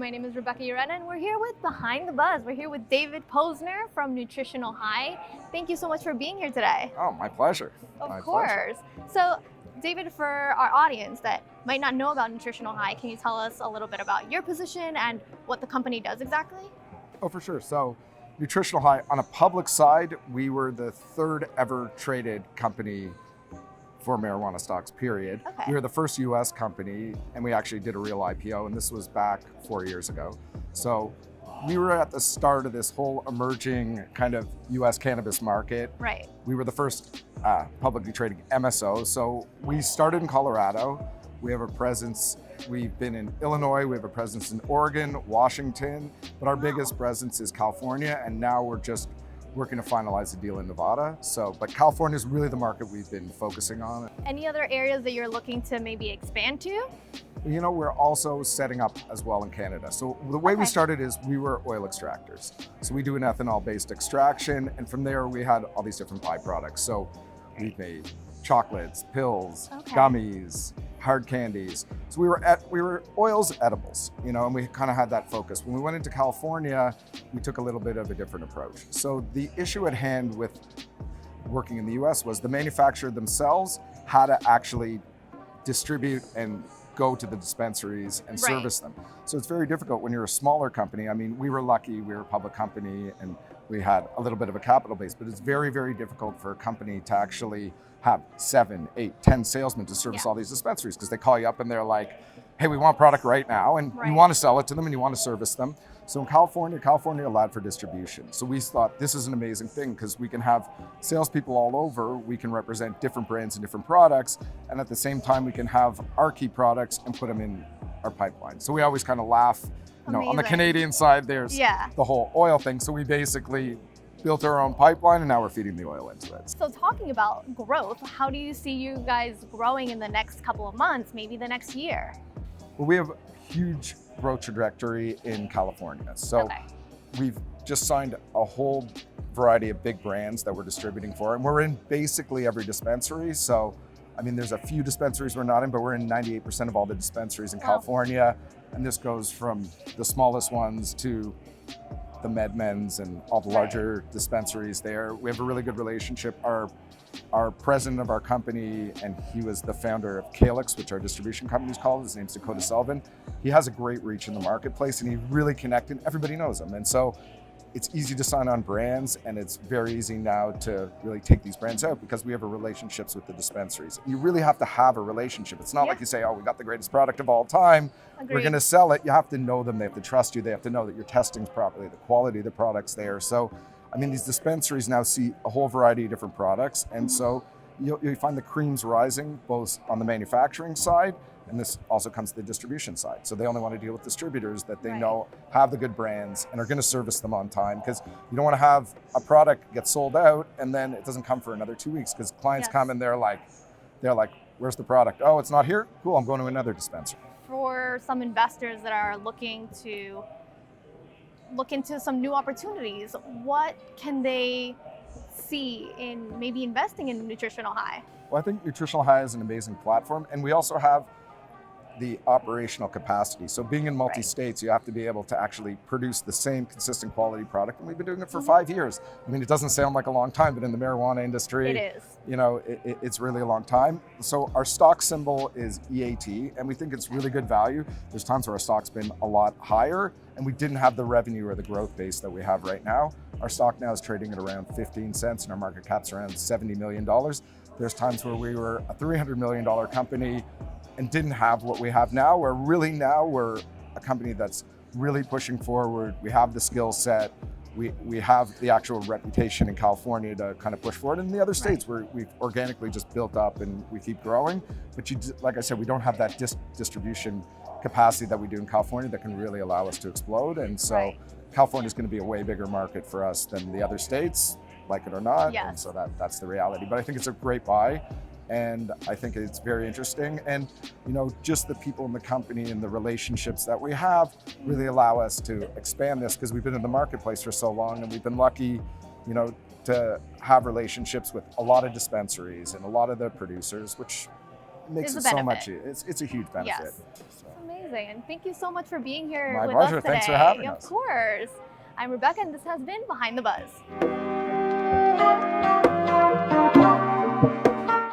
my name is Rebecca Urena, and we're here with Behind the Buzz. We're here with David Posner from Nutritional. Thank you so much for being here today. Oh, my pleasure. Of course. So, David, for our audience that might not know about Nutritional, can you tell us a little bit about your position and what the company does exactly? Oh, for sure. So, Nutritional High, on a public side, we were the third ever traded company for marijuana stocks, period. Okay. We were the first US company, and we actually did a real IPO, and this was back 4 years ago. So we were at the start of this whole emerging kind of US cannabis market. Right. We were the first publicly traded MSO. So we started in Colorado. We have a presence, we've been in Illinois, we have a presence in Oregon, Washington, but our biggest presence is California, and now we're just working to finalize a deal in Nevada. But California is really the market we've been focusing on. Any other areas that you're looking to maybe expand to? You know, we're also setting up as well in Canada. So the way we started is we were oil extractors. So we do an ethanol-based extraction, and from there we had all these different byproducts. So we've made chocolates, pills, gummies, hard candies. So we were oils, edibles, you know, and we kind of had that focus. When we went into California, we took a little bit of a different approach. So the issue at hand with working in the US was the manufacturer themselves had to actually distribute and go to the dispensaries and service them. So it's very difficult when you're a smaller company. I mean, we were lucky, we were a public company and we had a little bit of a capital base, but it's very, very difficult for a company to actually have 7, 8, 10 salesmen to service all these dispensaries, because they call you up and they're like, hey, we want product right now, and you want to sell it to them and you want to service them. So in California allowed for distribution. So we thought this is an amazing thing because we can have salespeople all over, we can represent different brands and different products, and at the same time we can have our key products and put them in our pipeline. So we always kind of laugh, you know, on the Canadian side there's the whole oil thing. So we basically built our own pipeline and now we're feeding the oil into it. So talking about growth, how do you see you guys growing in the next couple of months, maybe the next year? Well, we have a huge growth trajectory in California. So we've just signed a whole variety of big brands that we're distributing for, and we're in basically every dispensary. So, I mean, there's a few dispensaries we're not in, but we're in 98% of all the dispensaries in California. And this goes from the smallest ones to the MedMens and all the larger dispensaries there. We have a really good relationship. Our president of our company, and he was the founder of Calyx, which our distribution company is called. His name's Dakota Sullivan. He has a great reach in the marketplace and he really connected. Everybody knows him. And so it's easy to sign on brands, and it's very easy now to really take these brands out because we have relationships with the dispensaries. You really have to have a relationship. It's not like you say, oh, we got the greatest product of all time. We're going to sell it. You have to know them. They have to trust you. They have to know that your testing's properly, the quality of the product's there. So, I mean, these dispensaries now see a whole variety of different products. And so you find the creams rising both on the manufacturing side, and this also comes to the distribution side. So they only want to deal with distributors that they know have the good brands and are going to service them on time, because you don't want to have a product get sold out and then it doesn't come for another 2 weeks, because clients come and they're like, where's the product? Oh, it's not here? Cool, I'm going to another dispensary. For some investors that are looking to look into some new opportunities, what can they see in maybe investing in Nutritional High? Well, I think Nutritional High is an amazing platform, and we also have the operational capacity. So being in multi-states, you have to be able to actually produce the same consistent quality product, and we've been doing it for 5 years. I mean, it doesn't sound like a long time, but in the marijuana industry, it is. You know, it's really a long time. So our stock symbol is EAT, and we think it's really good value. There's times where our stock's been a lot higher, and we didn't have the revenue or the growth base that we have right now. Our stock now is trading at around 15 cents, and our market cap's around $70 million. There's times where we were a $300 million company and didn't have what we have now, where really now we're a company that's really pushing forward. We have the skill set. We have the actual reputation in California to kind of push forward. In the other states, we've organically just built up and we keep growing. But like I said, we don't have that distribution capacity that we do in California that can really allow us to explode. And so California is going to be a way bigger market for us than the other states, like it or not. And so that's the reality. But I think it's a great buy. And I think it's very interesting. And, you know, just the people in the company and the relationships that we have really allow us to expand this, because we've been in the marketplace for so long, and we've been lucky, you know, to have relationships with a lot of dispensaries and a lot of the producers, which makes is it a so benefit. much. It's a huge benefit. Yes. So. Amazing. And thank you so much for being here My with pleasure. us today. Thanks for having Of us. course. I'm Rebecca, and this has been Behind the Buzz.